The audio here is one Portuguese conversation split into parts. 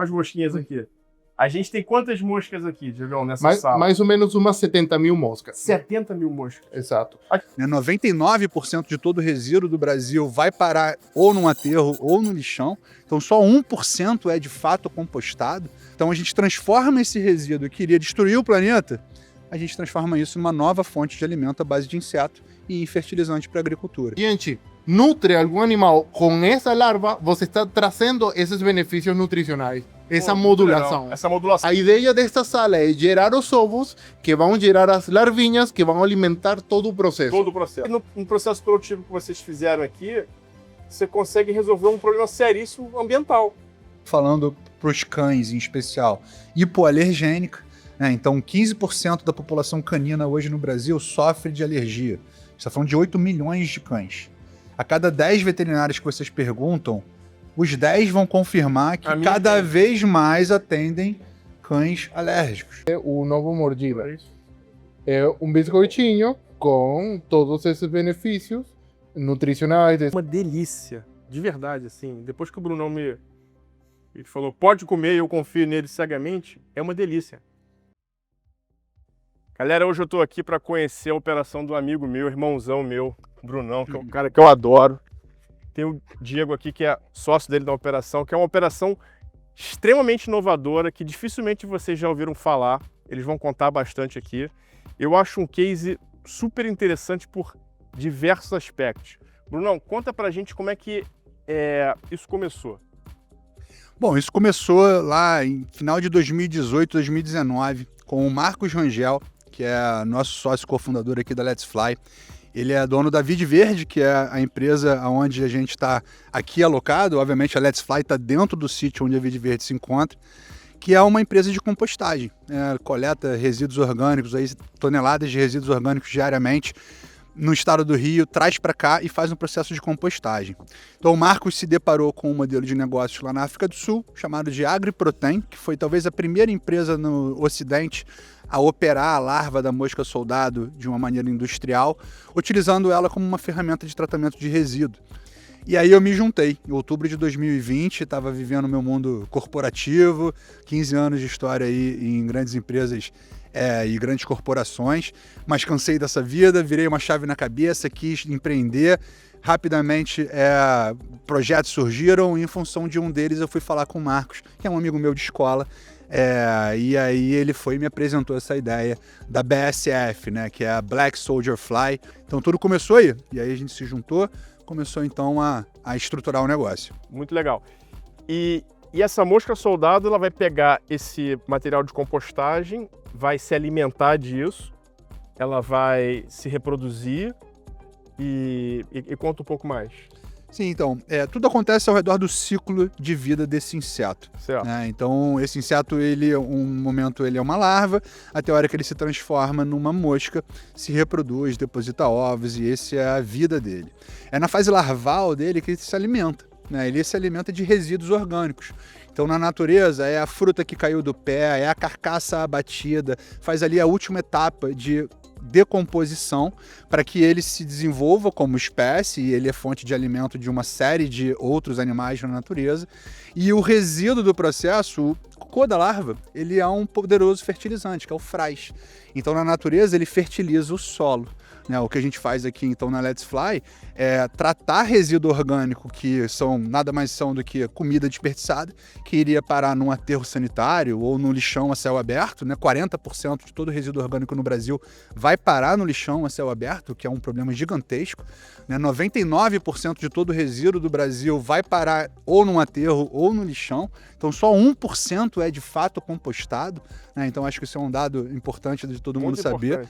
Olha as mosquinhas aqui. A gente tem quantas moscas aqui, Diegão, nessa sala? Mais ou menos umas 70 mil moscas. 70 mil moscas. Exato. 99% de todo o resíduo do Brasil vai parar ou num aterro ou no lixão. Então só 1% é de fato compostado. Então a gente transforma esse resíduo que iria destruir o planeta, a gente transforma isso numa nova fonte de alimento à base de inseto e em fertilizante para a agricultura. Gente, nutre algum animal com essa larva, você está trazendo esses benefícios nutricionais. Essa modulação. Essa modulação. A ideia desta sala é gerar os ovos que vão gerar as larvinhas que vão alimentar todo o processo. Todo o processo. No processo produtivo que vocês fizeram aqui, você consegue resolver um problema seríssimo ambiental. Falando para os cães em especial, hipoalergênica, né? Então 15% da população canina hoje no Brasil sofre de alergia. Você está falando de 8 milhões de cães. A cada 10 veterinários que vocês perguntam, os 10 vão confirmar que cada vez mais atendem cães alérgicos. É o novo mordida. É um biscoitinho com todos esses benefícios nutricionais. Uma delícia, de verdade, assim. Depois que o Brunão ele falou, pode comer, e eu confio nele cegamente, é uma delícia. Galera, hoje eu tô aqui para conhecer a operação do amigo meu, irmãozão meu, Brunão, que é um cara que eu adoro. Tem o Diego aqui, que é sócio dele da operação, que é uma operação extremamente inovadora, que dificilmente vocês já ouviram falar. Eles vão contar bastante aqui. Eu acho um case super interessante por diversos aspectos. Brunão, conta pra gente como é que isso começou. Bom, isso começou lá em final de 2018, 2019, com o Marcos Rangel, que é nosso sócio cofundador aqui da Let's Fly. Ele é dono da Vide Verde, que é a empresa onde a gente está aqui alocado. Obviamente a Let's Fly está dentro do sítio onde a Vide Verde se encontra, que é uma empresa de compostagem. Coleta resíduos orgânicos, aí, toneladas de resíduos orgânicos diariamente no estado do Rio, traz para cá e faz um processo de compostagem. Então o Marcos se deparou com um modelo de negócio lá na África do Sul, chamado de AgriProtein, que foi talvez a primeira empresa no Ocidente a operar a larva da mosca soldado de uma maneira industrial, utilizando ela como uma ferramenta de tratamento de resíduo. E aí eu me juntei. Em outubro de 2020, estava vivendo o meu mundo corporativo, 15 anos de história aí em grandes empresas e grandes corporações, mas cansei dessa vida, virei uma chave na cabeça, quis empreender. Rapidamente projetos surgiram e em função de um deles eu fui falar com o Marcos, que é um amigo meu de escola, e aí ele foi e me apresentou essa ideia da BSF, né, que é a Black Soldier Fly. Então tudo começou aí, e aí a gente se juntou, começou então a estruturar o negócio. Muito legal. E essa mosca soldado, ela vai pegar esse material de compostagem, vai se alimentar disso, ela vai se reproduzir e conta um pouco mais. Sim, então, tudo acontece ao redor do ciclo de vida desse inseto. Certo. Né? Então, esse inseto, um momento ele é uma larva, até a hora que ele se transforma numa mosca, se reproduz, deposita ovos, e essa é a vida dele. É na fase larval dele que ele se alimenta. Né? Ele se alimenta de resíduos orgânicos. Então, na natureza, é a fruta que caiu do pé, é a carcaça abatida, faz ali a última etapa de decomposição para que ele se desenvolva como espécie, e ele é fonte de alimento de uma série de outros animais na natureza. E o resíduo do processo, o cocô da larva, ele é um poderoso fertilizante, que é o fraz. Então, na natureza, ele fertiliza o solo. O que a gente faz aqui então na Let's Fly é tratar resíduo orgânico, que nada mais são do que comida desperdiçada, que iria parar num aterro sanitário ou no lixão a céu aberto. 40% de todo o resíduo orgânico no Brasil vai parar no lixão a céu aberto, que é um problema gigantesco. 99% de todo o resíduo do Brasil vai parar ou num aterro ou no lixão. Então só 1% é de fato compostado. Então acho que isso é um dado importante de todo mundo saber.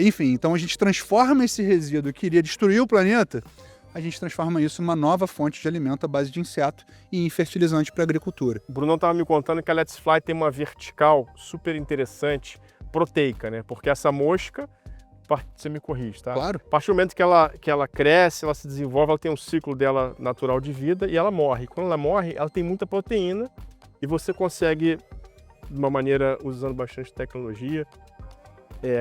Enfim, então a gente transforma esse resíduo que iria destruir o planeta, a gente transforma isso numa nova fonte de alimento à base de inseto e em fertilizante para a agricultura. O Brunão estava me contando que a Let's Fly tem uma vertical super interessante, proteica, né? Porque essa mosca, você me corrige, tá? Claro. A partir do momento que ela cresce, ela se desenvolve, ela tem um ciclo dela natural de vida e ela morre. Quando ela morre, ela tem muita proteína e você consegue, de uma maneira usando bastante tecnologia,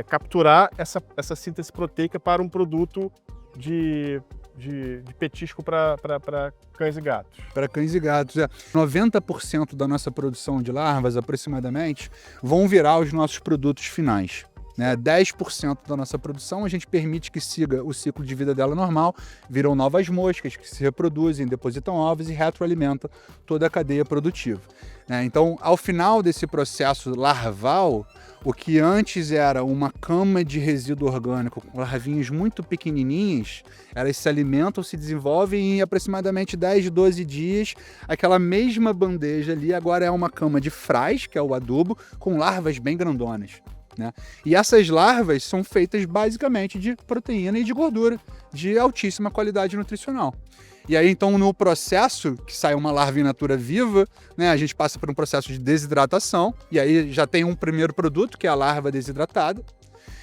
capturar essa síntese proteica para um produto de de petisco para cães e gatos. Para cães e gatos. 90% da nossa produção de larvas, aproximadamente, vão virar os nossos produtos finais. 10% da nossa produção a gente permite que siga o ciclo de vida dela normal, viram novas moscas que se reproduzem, depositam ovos e retroalimentam toda a cadeia produtiva. Então, ao final desse processo larval, o que antes era uma cama de resíduo orgânico com larvinhas muito pequenininhas, elas se alimentam, se desenvolvem e em aproximadamente 10, 12 dias, aquela mesma bandeja ali agora é uma cama de fraz, que é o adubo, com larvas bem grandonas. E essas larvas são feitas basicamente de proteína e de gordura, de altíssima qualidade nutricional. E aí, então, no processo que sai uma larva in natura viva, a gente passa por um processo de desidratação, e aí já tem um primeiro produto, que é a larva desidratada.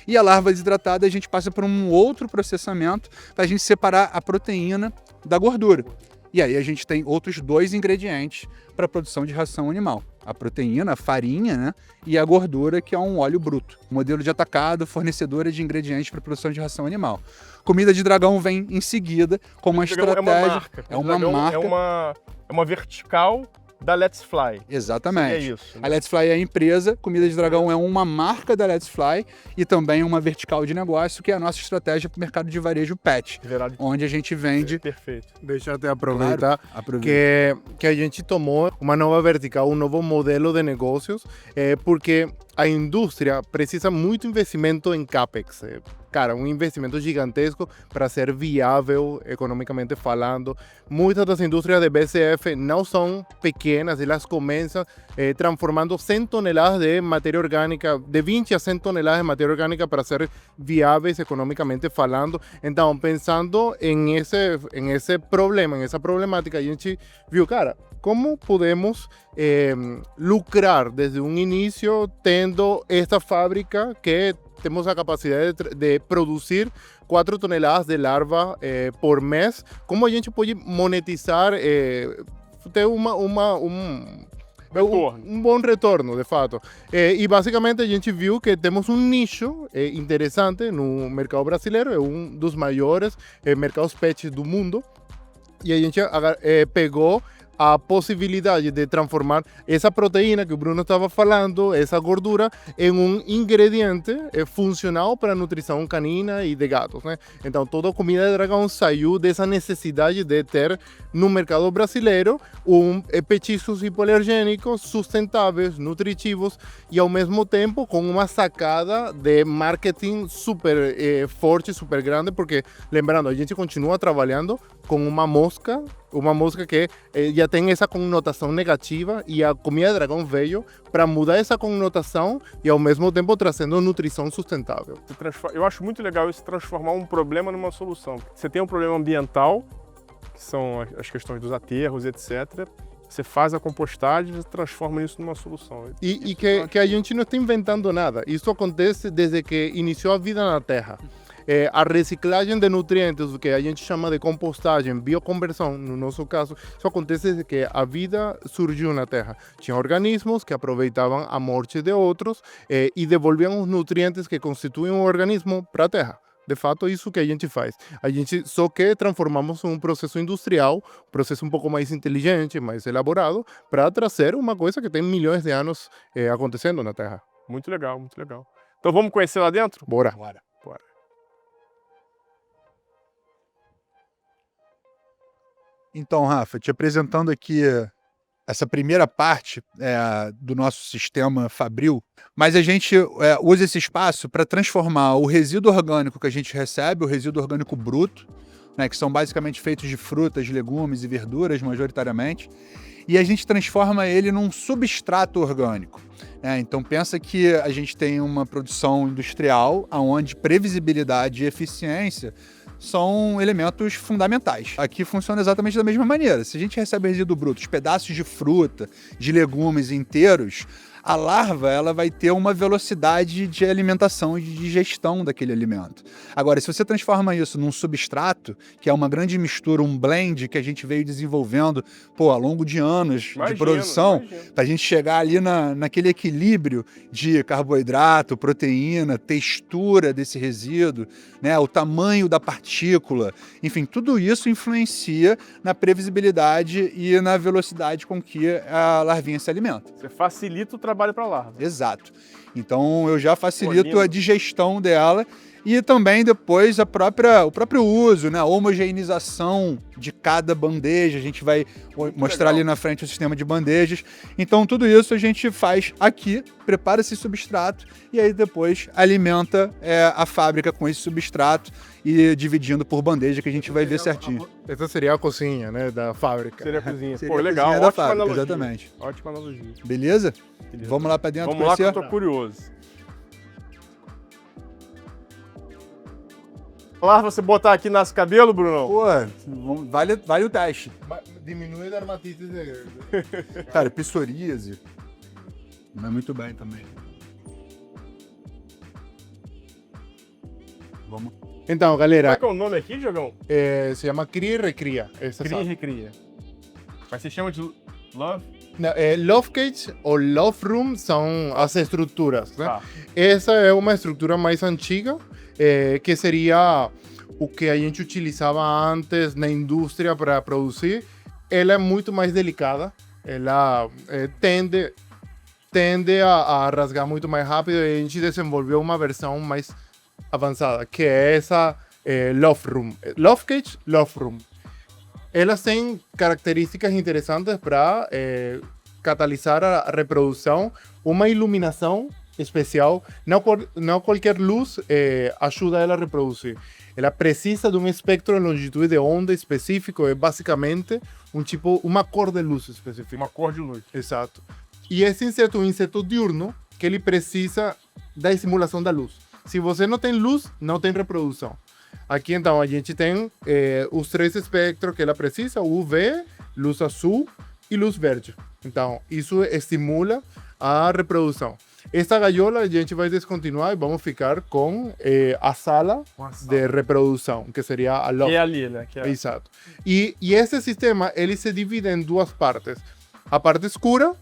E a larva desidratada a gente passa por um outro processamento para a gente separar a proteína da gordura. E aí a gente tem outros 2 ingredientes para a produção de ração animal. A proteína, a farinha, e a gordura, que é um óleo bruto. Modelo de atacado, fornecedora de ingredientes para a produção de ração animal. Comida de dragão vem em seguida com uma estratégia. É uma marca. É uma vertical da Let's Fly. Exatamente. É isso. A Let's Fly é a empresa, Comida de Dragão é uma marca da Let's Fly e também uma vertical de negócio, que é a nossa estratégia para o mercado de varejo pet, onde a gente vende... Perfeito. Deixa eu até aproveitar Aproveita. que a gente tomou uma nova vertical, um novo modelo de negócios, porque a indústria precisa muito investimento em CAPEX. Cara, um investimento gigantesco para ser viável economicamente falando. Muitas das indústrias de BCF não são pequenas, elas começam transformando 100 toneladas de matéria orgânica, de 20 a 100 toneladas de matéria orgânica para ser viáveis economicamente falando. Então, pensando em esse problema, em essa problemática, a gente viu, cara, como podemos lucrar desde um início tendo esta fábrica que temos a capacidade de produzir 4 toneladas de larva por mês. Como a gente pode monetizar, ter um bom retorno, de fato. E basicamente a gente viu que temos um nicho interessante no mercado brasileiro, é um dos maiores mercados pet do mundo. E a gente pegou a possibilidade de transformar essa proteína que o Bruno estava falando, essa gordura, em um ingrediente funcional para a nutrição canina e de gatos, Então, toda a Comida de Dragão saiu dessa necessidade de ter no mercado brasileiro petiscos hipoalergênicos sustentáveis, nutritivos e ao mesmo tempo com uma sacada de marketing super forte, super grande, porque, lembrando, a gente continua trabalhando com uma mosca que já tem essa conotação negativa e a Comida de Dragão veio para mudar essa conotação e ao mesmo tempo trazendo nutrição sustentável. Eu acho muito legal isso, transformar um problema numa solução. Você tem um problema ambiental, que são as questões dos aterros, etc. Você faz a compostagem e transforma isso numa solução. E que a gente não está inventando nada. Isso acontece desde que iniciou a vida na Terra. A reciclagem de nutrientes, o que a gente chama de compostagem, bioconversão, no nosso caso, isso acontece desde que a vida surgiu na Terra. Tinha organismos que aproveitavam a morte de outros e devolviam os nutrientes que constituem o organismo para a Terra. De fato, é isso que a gente faz. A gente só que transformamos um processo industrial, um processo um pouco mais inteligente, mais elaborado, para trazer uma coisa que tem milhões de anos acontecendo na Terra. Muito legal, muito legal. Então vamos conhecer lá dentro? Bora. Então, Rafa, te apresentando aqui essa primeira parte do nosso sistema Fabril, mas a gente usa esse espaço para transformar o resíduo orgânico que a gente recebe, o resíduo orgânico bruto, que são basicamente feitos de frutas, legumes e verduras, majoritariamente, e a gente transforma ele num substrato orgânico. Então pensa que a gente tem uma produção industrial onde previsibilidade e eficiência são elementos fundamentais. Aqui funciona exatamente da mesma maneira. Se a gente recebe resíduo bruto, os pedaços de fruta, de legumes inteiros, A larva, ela vai ter uma velocidade de alimentação e de digestão daquele alimento. Agora, se você transforma isso num substrato, que é uma grande mistura, um blend que a gente veio desenvolvendo, ao longo de anos de produção, para a gente chegar ali naquele equilíbrio de carboidrato, proteína, textura desse resíduo, né, o tamanho da partícula, enfim, tudo isso influencia na previsibilidade e na velocidade com que a larvinha se alimenta. Você facilita o trabalho para a larva. Exato. Então eu já facilito a digestão dela e também depois o próprio uso, né? A homogeneização de cada bandeja. A gente vai mostrar ali na frente o sistema de bandejas. Então tudo isso a gente faz aqui, prepara esse substrato e aí depois alimenta a fábrica com esse substrato e dividindo por bandeja que a gente vai ver certinho. Essa seria a cozinha, né, da fábrica. Seria a cozinha. Seria a Legal, cozinha da ótima fábrica, analogia. exatamente. Ótima analogia. Beleza? Vamos lá para dentro. Vamos lá que eu tô curioso. Larva, você botar aqui nasce cabelo, Brunão? Pô, vale o teste. Diminui a dermatite. Cara, psoríase. Não é muito bem também. Vamos. Então, Como galera, é que é o nome aqui, Diogão? se chama cria e recria. Cria e recria. Mas você chama de love? Love Cage ou Love Room são as estruturas, né? Tá. Essa é uma estrutura mais antiga, que seria o que a gente utilizava antes na indústria para produzir. Ela é muito mais delicada, ela tende a rasgar muito mais rápido e a gente desenvolveu uma versão mais avançada, que é essa Love Room. Love Cage, Love Room. Elas têm características interessantes para catalisar a reprodução, uma iluminação especial. Não qualquer luz ajuda ela a reproduzir. Ela precisa de um espectro de longitude de onda específico, é basicamente uma cor de luz específica. Uma cor de luz. Exato. E esse inseto é um inseto diurno que ele precisa da estimulação da luz. Se você não tem luz, não tem reprodução. Aqui, então, a gente tem os três espectros que ela precisa: UV, luz azul e luz verde. Então, isso estimula a reprodução. Esta gaiola a gente vai descontinuar e vamos ficar com a sala de reprodução, que seria a loft. Que é ali, né? Que é... Exato. E esse sistema, ele se divide em duas partes. A parte escura,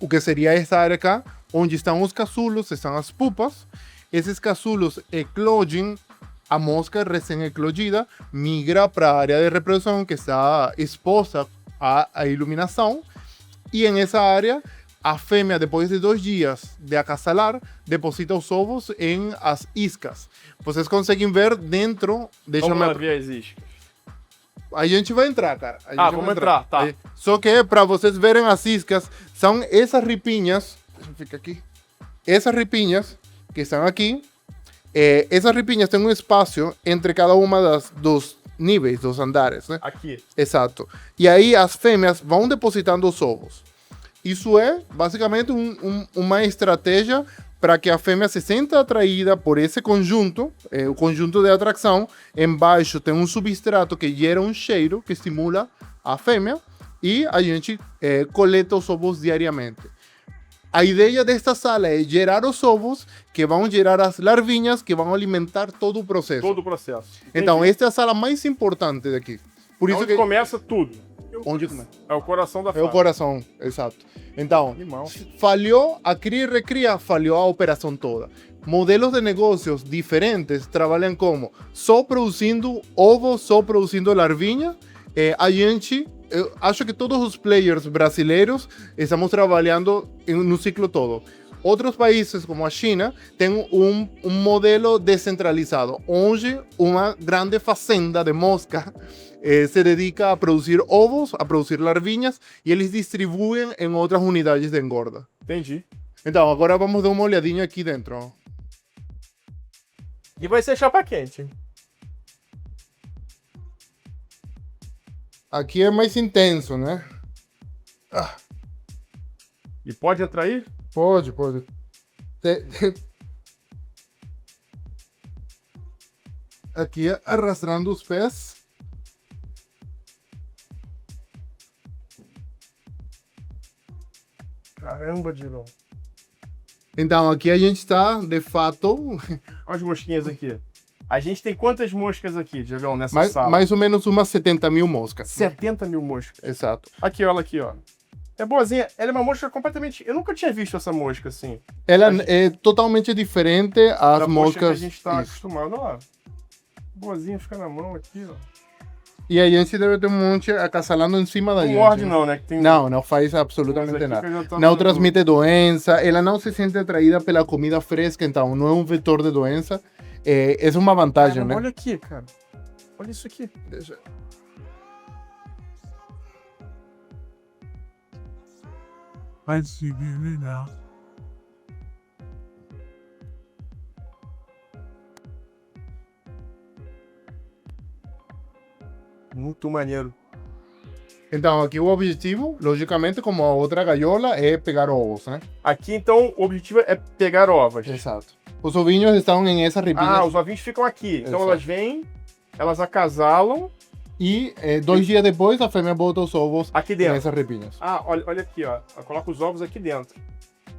o que seria essa área aqui, onde estão os casulos, estão as pupas. Esses casulos eclodem, a mosca recém-eclodida migra para a área de reprodução que está exposta à iluminação. E nessa área, a fêmea, depois de 2 dias de acasalar, deposita os ovos em as iscas. Vocês conseguem ver dentro... Vamos ver as iscas. A gente vai entrar, cara. Vamos entrar, tá. Só que para vocês verem as iscas, são essas ripinhas. Deixa eu ficar aqui. Essas ripinhas que estão aqui. Essas ripinhas têm um espaço entre cada uma dos níveis, dos andares, né? Aqui. Exato. E aí as fêmeas vão depositando os ovos. Isso é basicamente uma estratégia para que a fêmea se sinta atraída por esse conjunto, o conjunto de atração. Embaixo tem um substrato que gera um cheiro que estimula a fêmea e a gente coleta os ovos diariamente. A ideia desta sala é gerar os ovos que vão gerar as larvinhas que vão alimentar todo o processo. Todo o processo. Então, esta é a sala mais importante daqui. Por isso onde começa tudo. Onde começa? É o coração da É fábrica. o coração, exato. Então, Animal. falhou a cria e recria, falhou a operação toda. Modelos de negócios diferentes trabalham como só produzindo ovos, só produzindo larvinha. Eu acho que todos os players brasileiros estamos trabalhando no ciclo todo. Outros países, como a China, têm um modelo descentralizado, onde uma grande fazenda de mosca se dedica a produzir ovos, a produzir larvinhas, e eles distribuem em outras unidades de engorda. Entendi. Então, agora vamos dar uma olhadinha aqui dentro. E vai ser chapa quente, hein? Aqui é mais intenso, né? E pode entrar aí? Pode. Aqui arrastando os pés. Caramba, Dilon. Então, aqui a gente está, de fato, Olha as mosquinhas aqui. A gente tem quantas moscas aqui, Diegão, nessa sala? mais ou menos umas 70 mil moscas. 70 mil moscas. Exato. Aqui, olha aqui, ó. É boazinha. Ela é uma mosca completamente... Eu nunca tinha visto essa mosca assim. Ela é totalmente diferente às Da mosca moscas. que a gente tá Isso. acostumado. Olha lá. Boazinha, fica na mão aqui, ó. E a gente deve ter um monte acasalando em cima da Não gente. morde não, né? Que tem Não, não faz Mas absolutamente aqui nada. que eu já tô Não vendo. transmite doença, ela não se sente atraída pela comida fresca, então não é um vetor de doença. Essa é uma vantagem, Caramba, né? olha aqui, cara. Olha isso aqui. Vai se virar. Muito maneiro. Então, aqui o objetivo, logicamente, como a outra gaiola, é pegar ovos, né? Aqui, então, o objetivo é pegar ovas. Exato. Os ovinhos estão em essas repinhas. Ah, os ovinhos ficam aqui. Então, Exato. elas vêm, elas acasalam E 2 dias depois, a fêmea bota os ovos aqui dentro. nessas repinhas. Ah, olha aqui, ó. Ela coloca os ovos aqui dentro.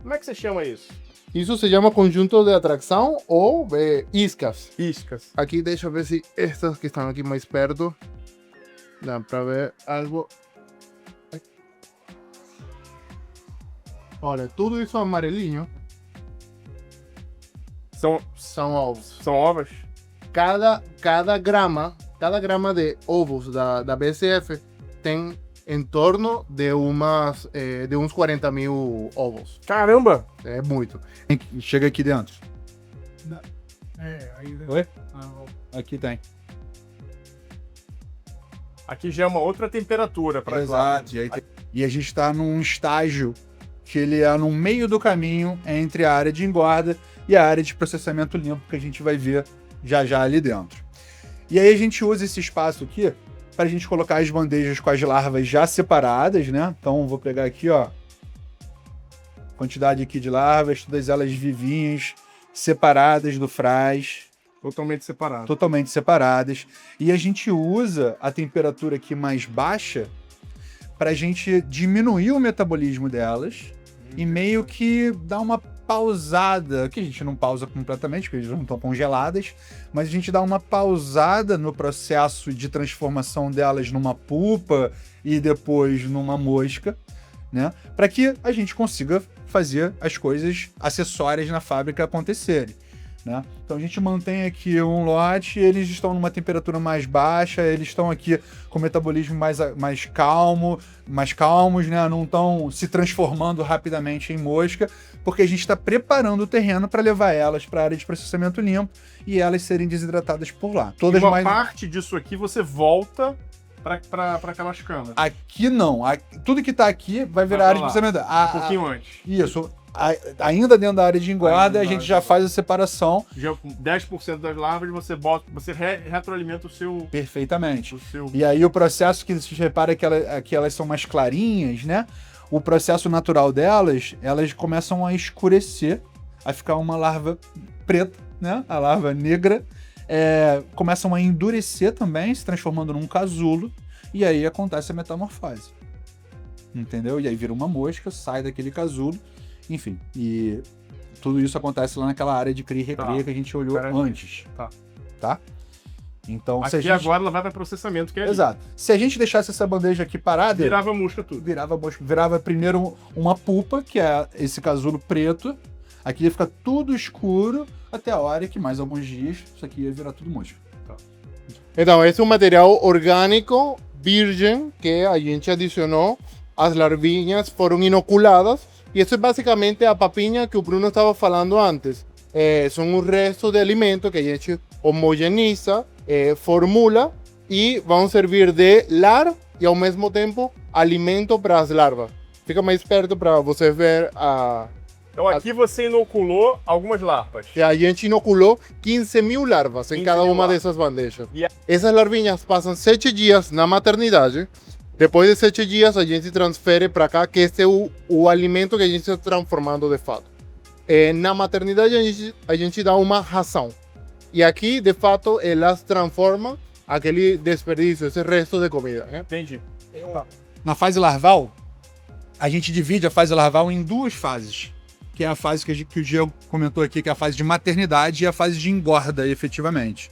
Como é que você chama isso? Isso se chama conjunto de atração ou iscas. Iscas. Aqui, deixa eu ver se estas que estão aqui mais perto dá para ver algo. Olha, tudo isso amarelinho São são ovos. ovas? Cada grama de ovos da BSF tem em torno de uns 40 mil ovos. Caramba! É muito. Chega aqui dentro. Aí... Oi? Ah, Aqui tem. Aqui já é uma outra temperatura para Exato. E a gente está num estágio que ele é no meio do caminho entre a área de engorda e a área de processamento limpo que a gente vai ver já ali dentro. E aí a gente usa esse espaço aqui para a gente colocar as bandejas com as larvas já separadas, né? Então vou pegar aqui, ó, quantidade aqui de larvas, todas elas vivinhas, separadas do fraz, totalmente separado. totalmente separadas. E a gente usa a temperatura aqui mais baixa para a gente diminuir o metabolismo delas e meio que dar uma pausada, que a gente não pausa completamente, porque eles não estão congeladas, mas a gente dá uma pausada no processo de transformação delas numa pupa e depois numa mosca, né? Para que a gente consiga fazer as coisas acessórias na fábrica acontecerem, né? Então a gente mantém aqui um lote, eles estão numa temperatura mais baixa, eles estão aqui com o metabolismo mais calmos, né? Não estão se transformando rapidamente em mosca, porque a gente está preparando o terreno para levar elas para a área de processamento limpo e elas serem desidratadas por lá. Todas E uma mais... parte disso aqui você volta para aquelas camas. Aqui não, tudo que está aqui vai virar Vai área de pra lá. processamento. Um pouquinho antes. Isso. Ainda dentro da área de engorda, a Ainda gente já faz a separação Já com 10% das larvas você retroalimenta o seu. perfeitamente. E aí o processo que você repara que elas são mais clarinhas, né? O processo natural delas, elas começam a escurecer, a ficar uma larva preta, né? A larva negra. Começam a endurecer também, se transformando num casulo. E aí acontece a metamorfose. Entendeu? E aí vira uma mosca, sai daquele casulo. Enfim, e tudo isso acontece lá naquela área de cria e recria que a gente olhou antes. Tá? Então, Aqui se a gente... agora ela vai para processamento, que é ali. Exato. Se a gente deixasse essa bandeja aqui parada... Virava mosca tudo. Virava primeiro uma pupa, que é esse casulo preto. Aqui ia ficar tudo escuro, até a hora que mais alguns dias isso aqui ia virar tudo mosca. Então, esse é um material orgânico, virgem, que a gente adicionou. As larvinhas foram inoculadas. E isso é basicamente a papinha que o Bruno estava falando antes. São os restos de alimento que a gente homogeneiza, formula e vão servir de lar e ao mesmo tempo alimento para as larvas. Fica mais perto para você ver Então aqui você inoculou algumas larvas. que a gente inoculou 15 mil larvas em 15 cada mil uma larvas. dessas bandejas. E a- Essas larvinhas passam 7 dias na maternidade. Depois de 7 dias, a gente transfere para cá, que esse é o alimento que a gente está transformando de fato. Na maternidade, a gente dá uma ração. E aqui, de fato, elas transformam aquele desperdício, esse resto de comida. Né? Entendi. Na fase larval, a gente divide a fase larval em duas fases, que é a fase que o Diego comentou aqui, que é a fase de maternidade e a fase de engorda, efetivamente.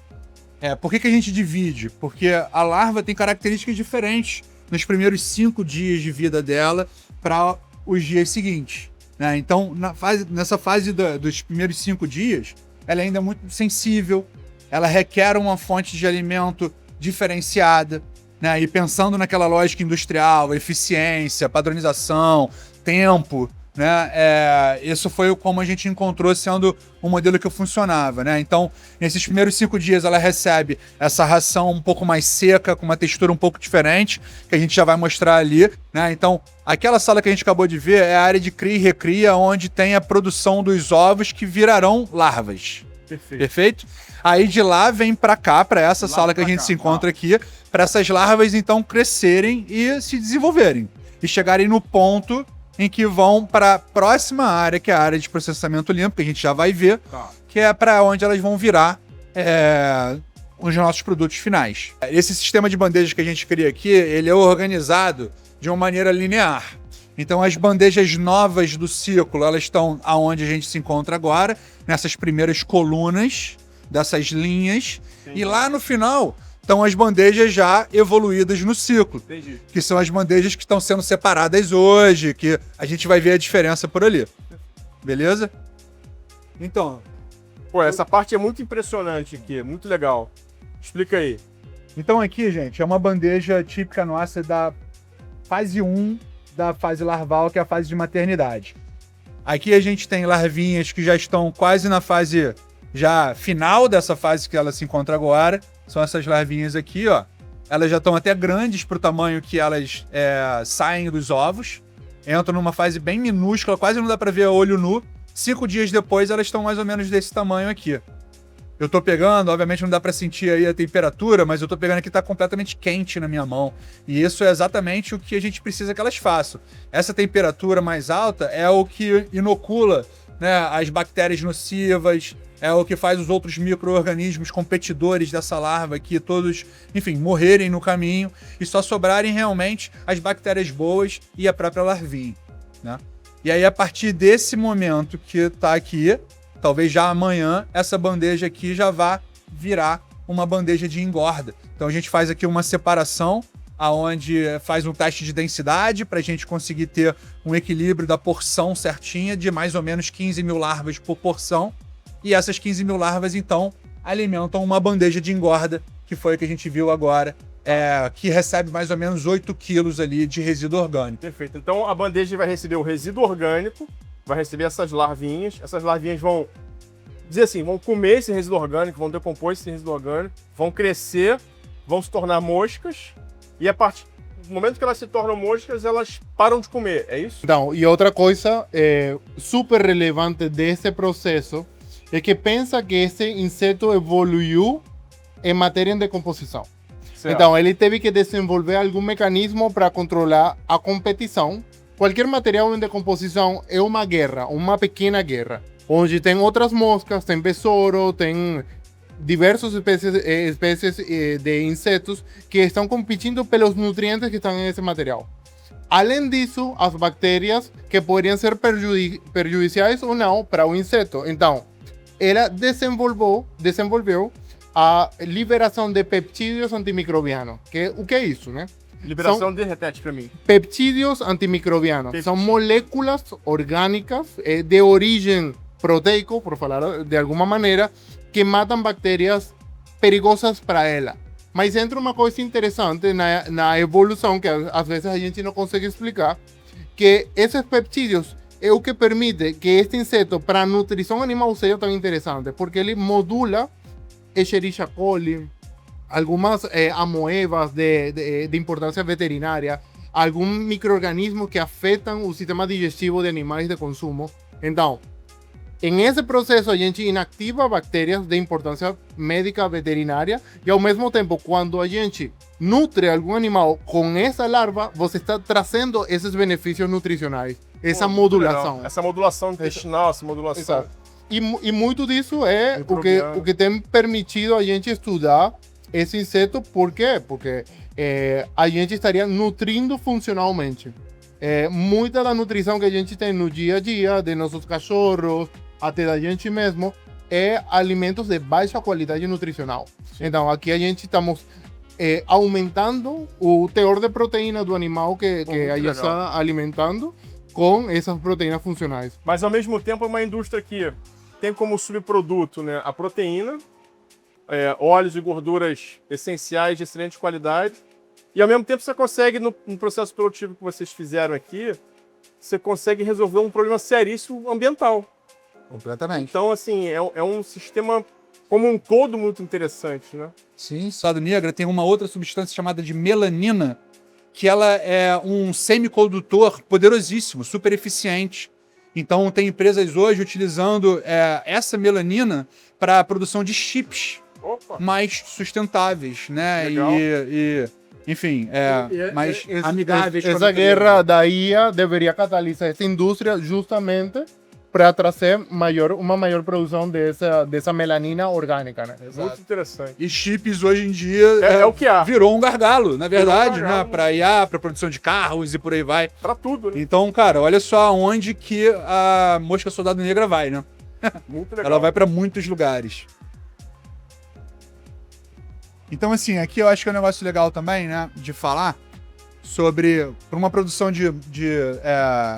Por que a gente divide? Porque a larva tem características diferentes nos primeiros 5 dias de vida dela para os dias seguintes, né? Então, nessa fase dos primeiros 5 dias, ela ainda é muito sensível, ela requer uma fonte de alimento diferenciada, né? E pensando naquela lógica industrial, eficiência, padronização, tempo, né? Isso foi como a gente encontrou sendo um modelo que funcionava, né? Então, nesses primeiros 5 dias, ela recebe essa ração um pouco mais seca, com uma textura um pouco diferente, que a gente já vai mostrar ali, né? Então, aquela sala que a gente acabou de ver é a área de cria e recria, onde tem a produção dos ovos que virarão larvas. Perfeito? Aí de lá vem para cá, para essa sala que a gente se encontra aqui, para essas larvas então crescerem e se desenvolverem e chegarem no ponto em que vão para a próxima área, que é a área de processamento limpo, que a gente já vai ver, que é para onde elas vão virar os nossos produtos finais. Esse sistema de bandejas que a gente cria aqui, ele é organizado de uma maneira linear. Então as bandejas novas do ciclo, elas estão aonde a gente se encontra agora, nessas primeiras colunas dessas linhas. Sim. E lá no final estão as bandejas já evoluídas no ciclo. Entendi. Que são as bandejas que estão sendo separadas hoje, que a gente vai ver a diferença por ali. Beleza? Então... Pô, essa parte é muito impressionante aqui, muito legal. Explica aí. Então aqui, gente, é uma bandeja típica nossa da fase 1 da fase larval, que é a fase de maternidade. Aqui a gente tem larvinhas que já estão quase na fase já final dessa fase que ela se encontra agora. São essas larvinhas aqui, ó. Elas já estão até grandes para o tamanho que elas saem dos ovos. Entram numa fase bem minúscula, quase não dá para ver a olho nu. 5 dias depois elas estão mais ou menos desse tamanho aqui. Eu tô pegando, obviamente não dá para sentir aí a temperatura, mas eu tô pegando aqui, tá completamente quente na minha mão. E isso é exatamente o que a gente precisa que elas façam. Essa temperatura mais alta é o que inocula, né, as bactérias nocivas, é o que faz os outros micro-organismos competidores dessa larva aqui, todos, enfim, morrerem no caminho e só sobrarem realmente as bactérias boas e a própria larvinha, né? E aí, a partir desse momento que tá aqui, talvez já amanhã, essa bandeja aqui já vá virar uma bandeja de engorda. Então a gente faz aqui uma separação, aonde faz um teste de densidade para a gente conseguir ter um equilíbrio da porção certinha de mais ou menos 15 mil larvas por porção. E essas 15 mil larvas, então, alimentam uma bandeja de engorda, que foi o que a gente viu agora, que recebe mais ou menos 8 quilos ali de resíduo orgânico. Perfeito. Então a bandeja vai receber o resíduo orgânico, vai receber essas larvinhas vão dizer assim, vão comer esse resíduo orgânico, vão decompor esse resíduo orgânico, vão crescer, vão se tornar moscas, e a partir do momento que elas se tornam moscas, elas param de comer, é isso? Então, e outra coisa super relevante desse processo é que pensa que esse inseto evoluiu em matéria de decomposição. Certo. Então, ele teve que desenvolver algum mecanismo para controlar a competição. Qualquer material em decomposição é uma guerra, uma pequena guerra, onde tem outras moscas, tem besouro, tem diversas espécies de insetos que estão competindo pelos nutrientes que estão nesse material. Além disso, as bactérias que poderiam ser prejudiciais ou não para o inseto. Então, ela desenvolveu a liberação de peptídeos antimicrobianos. O que é isso, né? Liberação de, repete para mim. Peptídeos antimicrobianos. São moléculas orgânicas de origem proteico, por falar de alguma maneira, que matam bactérias perigosas para ela. Mas entra uma coisa interessante na evolução, que às vezes a gente não consegue explicar, que esses peptídeos é o que permite que este inseto, para a nutrição animal, seja tão interessante, porque ele modula Escherichia coli, algumas amoebas de importância veterinária, alguns micro-organismos que afetam o sistema digestivo de animais de consumo. Então, em esse processo, a gente inativa bactérias de importância médica veterinária e, ao mesmo tempo, quando a gente nutre algum animal com essa larva, você está trazendo esses benefícios nutricionais, essa modulação. Essa modulação intestinal, essa modulação. Exato. E muito disso é o que tem permitido a gente estudar esse inseto. Por quê? Porque a gente estaria nutrindo funcionalmente. muita da nutrição que a gente tem no dia a dia, de nossos cachorros, até da gente mesmo, é alimentos de baixa qualidade nutricional. Então, aqui a gente estamos aumentando o teor de proteína do animal que a gente está alimentando com essas proteínas funcionais. Mas, ao mesmo tempo, é uma indústria que tem como subproduto, né, a proteína, óleos e gorduras essenciais de excelente qualidade. E, ao mesmo tempo, você consegue, no processo produtivo que vocês fizeram aqui, você consegue resolver um problema seríssimo ambiental. Completamente. Então, assim, é um sistema como um todo muito interessante, né? Sim, Sado Negra tem uma outra substância chamada de melanina, que ela é um semicondutor poderosíssimo, super eficiente. Então, tem empresas hoje utilizando essa melanina para a produção de chips mais sustentáveis, né? Legal. Enfim, mais amigáveis. Essa guerra da IA deveria catalisar essa indústria justamente para trazer uma maior produção dessa melanina orgânica, né? Muito interessante. E chips hoje em dia É o que há. virou um gargalo, na verdade, gargalo. né? Para IA, para produção de carros e por aí vai. Pra tudo, né? Então, cara, olha só onde que a mosca soldado negra vai, né? Muito legal. Ela vai para muitos lugares. Então, assim, aqui eu acho que é um negócio legal também, né? De falar sobre para uma produção de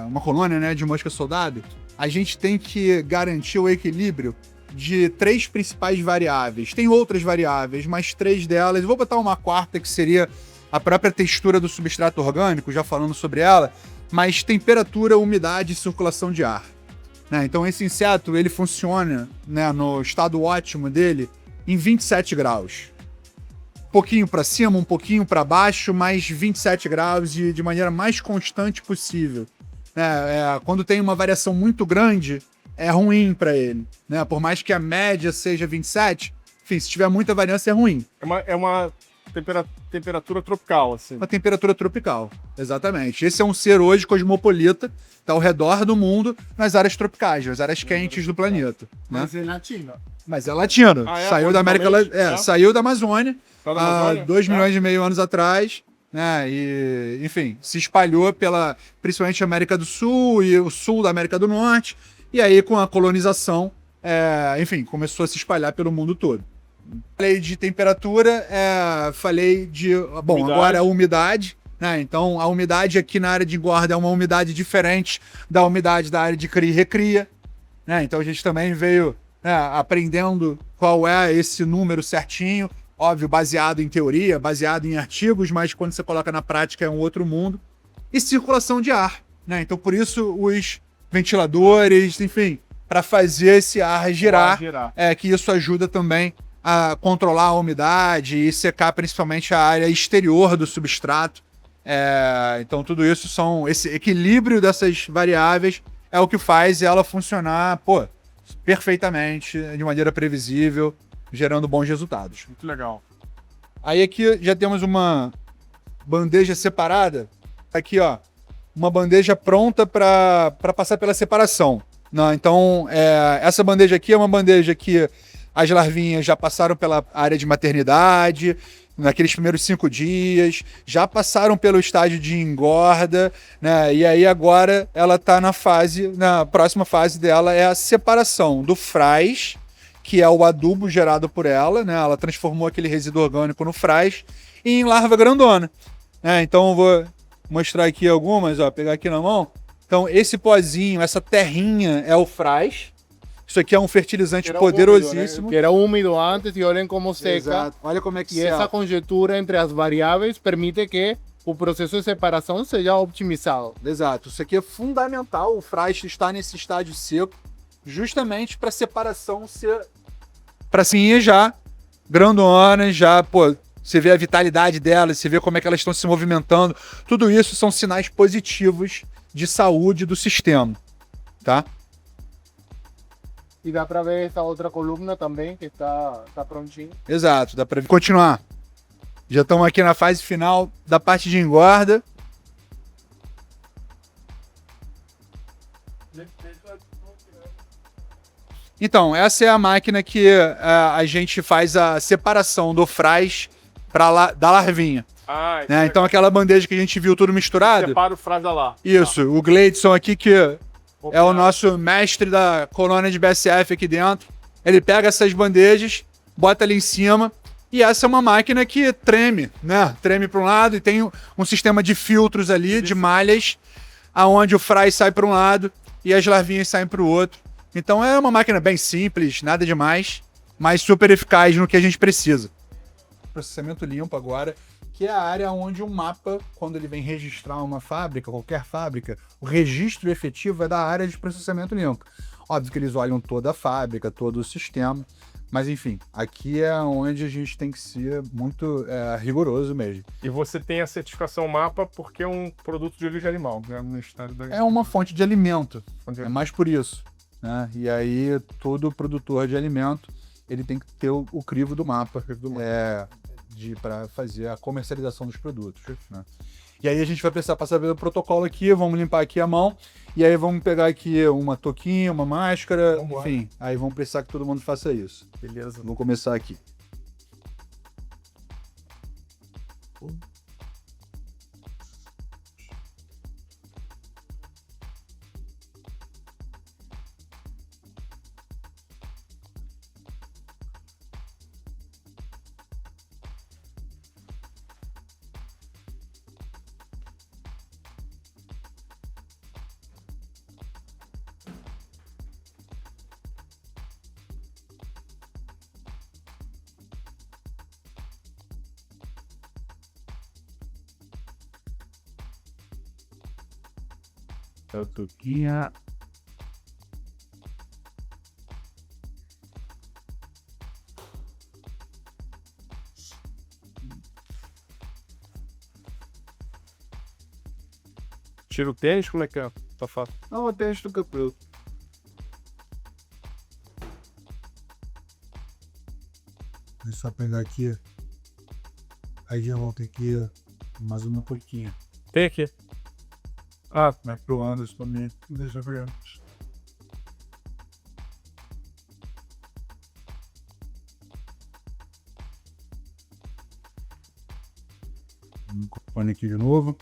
uma colônia, né? De mosca soldado, a gente tem que garantir o equilíbrio de 3 principais variáveis. Tem outras variáveis, mas 3 delas. Eu vou botar uma quarta, que seria a própria textura do substrato orgânico, já falando sobre ela, mas temperatura, umidade e circulação de ar. Né? Então, esse inseto, ele funciona, né, no estado ótimo dele em 27 graus. Um pouquinho para cima, um pouquinho para baixo, mas 27 graus de maneira mais constante possível. Quando tem uma variação muito grande, é ruim para ele, né? Por mais que a média seja 27, enfim, se tiver muita variância é ruim. É uma temperatura tropical, assim. Uma temperatura tropical, exatamente. Esse é um ser hoje cosmopolita, está ao redor do mundo, nas áreas tropicais, nas áreas quentes do planeta. Né? Mas é latino. Mas é latino, saiu da América saiu da Amazônia, há 2,5 milhões de anos atrás. Né? E, enfim, se espalhou principalmente a América do Sul e o sul da América do Norte, e aí com a colonização, enfim, começou a se espalhar pelo mundo todo. Falei de temperatura, falei de, umidade. Agora a umidade, né? Então a umidade aqui na área de engorda é uma umidade diferente da umidade da área de cria e recria, né? Então a gente também veio aprendendo qual é esse número certinho. Óbvio, baseado em teoria, baseado em artigos, mas quando você coloca na prática é um outro mundo. E circulação de ar, né? Então, por isso, os ventiladores, enfim, para fazer esse ar girar, que isso ajuda também a controlar a umidade e secar principalmente a área exterior do substrato. Então, tudo isso esse equilíbrio dessas variáveis é o que faz ela funcionar, perfeitamente, de maneira previsível, gerando bons resultados. Muito legal. Aí aqui já temos uma bandeja separada. Aqui, ó, uma bandeja pronta para passar pela separação. Não, então, essa bandeja aqui é uma bandeja que as larvinhas já passaram pela área de maternidade, naqueles primeiros 5 dias, já passaram pelo estágio de engorda, né? E aí agora ela está na próxima fase dela é a separação do fraz, que é o adubo gerado por ela, né? Ela transformou aquele resíduo orgânico no fraz em larva grandona. Então eu vou mostrar aqui algumas, ó, pegar aqui na mão. Então esse pozinho, essa terrinha é o fraz. Isso aqui é um fertilizante poderosíssimo. Úmido, né? Que era úmido antes e olhem como seca. Exato. Olha como é que E essa conjuntura entre as variáveis permite que o processo de separação seja otimizado. Exato. Isso aqui é fundamental, o fraz estar nesse estágio seco, justamente para a separação ser pracinha já, grandona, já, você vê a vitalidade delas, você vê como é que elas estão se movimentando. Tudo isso são sinais positivos de saúde do sistema, tá? E dá para ver essa outra coluna também, que está prontinha. Exato, dá para continuar. Já estamos aqui na fase final da parte de engorda. Então, essa é a máquina que a gente faz a separação do fraz da larvinha. Ah, né? Então aquela bandeja que a gente viu tudo misturado. separa o frasda lá. Isso, o Gleidson aqui, que Tá. é o nosso mestre da colônia de BSF aqui dentro. Ele pega essas bandejas, bota ali em cima, e essa é uma máquina que treme, né? Treme para um lado e tem um sistema de filtros ali, de malhas, aonde o fry sai para um lado e as larvinhas saem para o outro. Então é uma máquina bem simples, nada demais, mas super eficaz no que a gente precisa. Processamento limpo agora, que é a área onde o mapa, quando ele vem registrar uma fábrica, qualquer fábrica, o registro efetivo é da área de processamento limpo. Óbvio que eles olham toda a fábrica, todo o sistema, mas enfim, aqui é onde a gente tem que ser muito rigoroso mesmo. E você tem a certificação MAPA porque é um produto de origem animal, né? No Ministério da... É uma fonte de alimento, Fonte de é mais por isso, né? E aí todo produtor de alimento, ele tem que ter o crivo do mapa, para fazer a comercialização dos produtos, né? E aí a gente vai precisar passar pelo protocolo aqui, vamos limpar aqui a mão, e aí vamos pegar aqui uma touquinha, uma máscara, enfim, aí vamos precisar que todo mundo faça isso. Beleza. Vou começar aqui. A touquinha. Tira o tênis, como é que é? Tá fácil. Não, até do cabelo. É só pegar aqui. Aí já volta aqui mais uma pouquinho. Tem aqui. Ah, Vai pro Anderson também. Deixa eu ver. Microfone aqui de novo.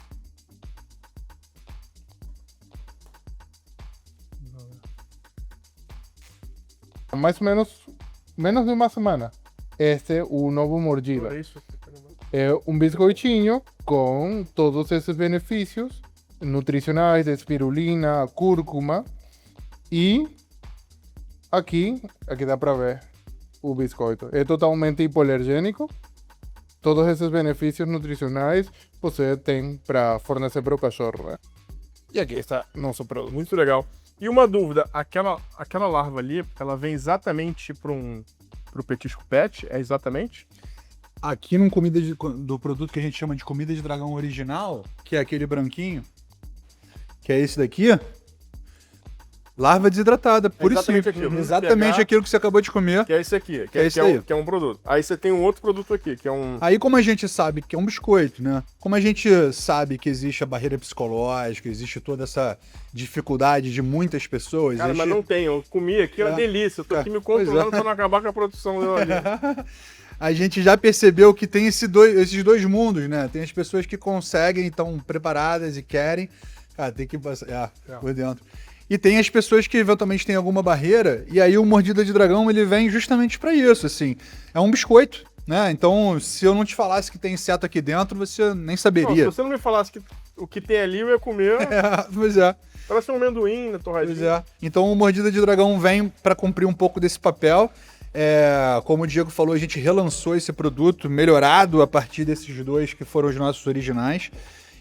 Mais ou menos de uma semana. Este é o novo mordida. é isso. É um biscoitinho com todos esses benefícios nutricionais de espirulina, cúrcuma e aqui dá para ver o biscoito. É totalmente hipoalergênico. Todos esses benefícios nutricionais você tem para fornecer para o cachorro, né? E aqui está nosso produto. Muito legal. E uma dúvida, aquela larva ali, ela vem exatamente pro petisco pet? É exatamente? Aqui do produto que a gente chama de comida de dragão original, que é aquele branquinho, que é esse daqui, larva desidratada, pura e exatamente simples. aquilo. Exatamente Pegar- aquilo que você acabou de comer. Que é esse aqui, É esse aí. que é um produto. Aí você tem um outro produto aqui, que é um... Aí, como a gente sabe que é um biscoito, né? Como a gente sabe que existe a barreira psicológica, existe toda essa dificuldade de muitas pessoas. Cara, mas existe- não tem. Eu comi aqui, é uma delícia. Eu tô aqui me controlando pra não acabar com a produção dela ali. A gente já percebeu que tem esses dois mundos, né? Tem as pessoas que conseguem, estão preparadas e querem. Cara, tem que passar por dentro. E tem as pessoas que eventualmente têm alguma barreira, e aí o Mordida de Dragão ele vem justamente para isso, assim. É um biscoito, né? Então, se eu não te falasse que tem inseto aqui dentro, você nem Não, se saberia. você não me falasse que o que tem ali, eu ia comer. Pois é. Parece um amendoim, né, torradinho. Pois é. Então o Mordida de Dragão vem para cumprir um pouco desse papel. Como o Diego falou, a gente relançou esse produto, melhorado a partir desses dois que foram os nossos originais.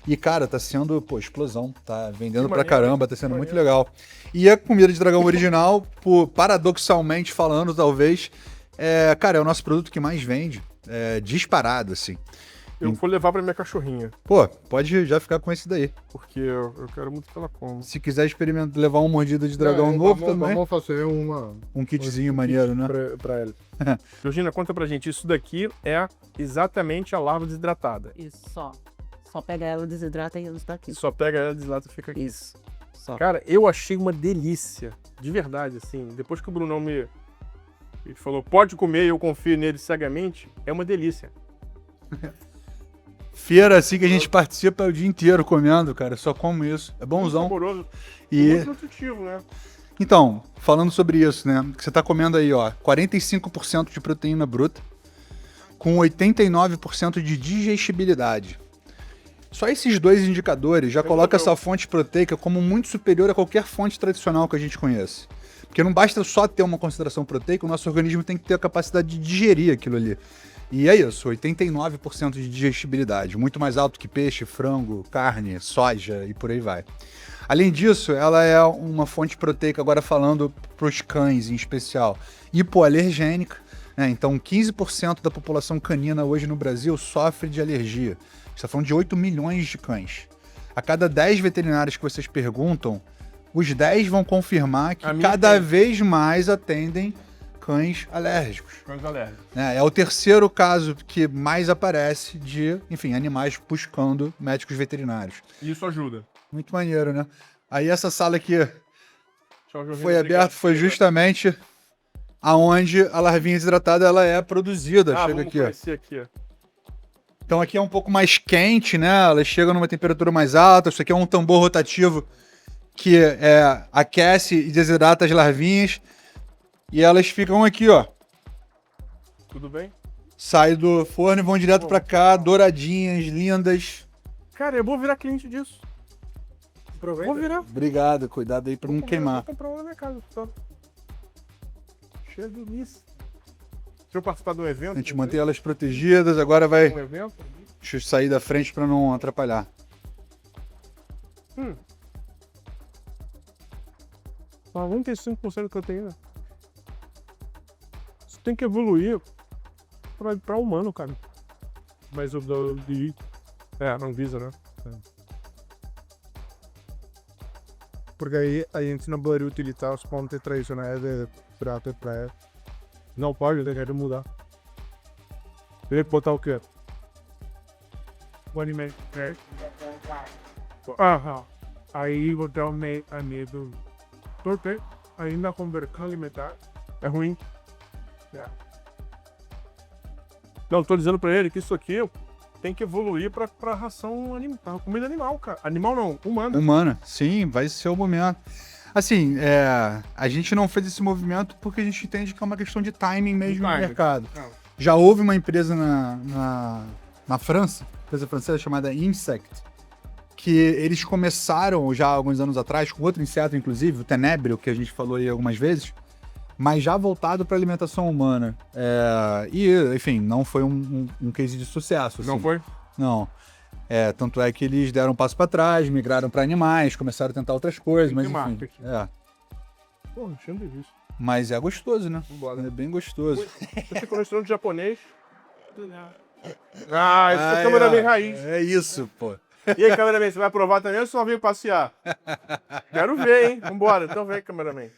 E, cara, tá sendo, explosão. Tá vendendo pra caramba, tá sendo muito legal. E a comida de dragão original, paradoxalmente falando, talvez, cara, é o nosso produto que mais vende. Disparado, assim. Eu vou levar pra minha cachorrinha, Pode já ficar com esse daí. porque eu quero muito que ela coma. Se quiser experimentar, levar uma mordida de dragão novo também. Vamos fazer Um kitzinho maneiro, né? para ele. Georgina, conta pra gente, isso daqui é exatamente a larva desidratada. Isso, só. Só pega ela, desidrata e usa daqui. Só pega ela, deslata e fica aqui. Isso. Só. Cara, eu achei uma delícia, de verdade, assim. Depois que o Brunão me falou, pode comer, e eu confio nele cegamente, é uma delícia. Feira assim que a gente participa o dia inteiro comendo, cara. Só como isso. É bonzão. Saboroso. E Muito nutritivo, né? então, falando sobre isso, né? Que você tá comendo aí, ó, 45% de proteína bruta, com 89% de digestibilidade. Só esses dois indicadores já colocam essa fonte proteica como muito superior a qualquer fonte tradicional que a gente conhece. Porque não basta só ter uma concentração proteica, o nosso organismo tem que ter a capacidade de digerir aquilo ali. E é isso, 89% de digestibilidade, muito mais alto que peixe, frango, carne, soja e por aí vai. Além disso, ela é uma fonte proteica, agora falando para os cães em especial, hipoalergênica, né? Então 15% da população canina hoje no Brasil sofre de alergia. A gente está falando de 8 milhões de cães. A cada 10 veterinários que vocês perguntam, os 10 vão confirmar que cada vez mais atendem cães alérgicos. Cães alérgicos. É o terceiro caso que mais aparece de, enfim, animais buscando médicos veterinários. Isso ajuda. Muito maneiro, né? Aí essa sala aqui Tchau, Jorginho, foi obrigado. aberta, foi justamente aonde a larvinha desidratada ela é produzida. Chega vamos aqui, ó. conhecer aqui, ó. Então aqui é um pouco mais quente, né? Ela chega numa temperatura mais alta. Isso aqui é um tambor rotativo que aquece e desidrata as larvinhas. E elas ficam aqui, ó. Tudo bem? Saem do forno e vão direto pra cá, douradinhas, lindas. Cara, eu vou virar cliente disso. Vou virar. Obrigado, cuidado aí pra não queimar. Vou comprar uma na minha casa. Só. Cheio de delícia. Deixa eu participar de um evento. A gente mantém elas protegidas, agora vai. Um evento. Deixa eu sair da frente pra não atrapalhar. 95% de proteína. Isso tem que evoluir pra humano, cara. Mas o de... não visa, né? Porque aí a gente não poderia utilizar os pontos tradicionais de prato de praia. Não pode, tem que mudar. Tem que botar o quê? O alimento. Aí botar o amigo. Porque ainda conversão alimentar É ruim. É. Não, tô dizendo pra ele que isso aqui tem que evoluir pra ração animal, comida animal, cara. Animal não, humano. Humana, sim, vai ser o momento. Assim, a gente não fez esse movimento porque a gente entende que é uma questão de timing mesmo no timing. mercado. Não. Já houve uma empresa na França, empresa francesa chamada Insect, que eles começaram já há alguns anos atrás, com outro inseto, inclusive, o tenébrio, que a gente falou aí algumas vezes, mas já voltado para alimentação humana. E, enfim, não foi um case de sucesso. Não assim. foi? Não. Tanto é que eles deram um passo para trás, migraram para animais, começaram a tentar outras coisas, mas enfim. marketing. Pô, Tinha visto. mas é gostoso, né? Vambora. É bem gostoso. Você tem colesterol de japonês? Isso é cameraman raiz. É isso, pô. E aí, cameraman, você vai provar também ou só veio passear? Quero ver, hein? Vambora, então vem, cameraman.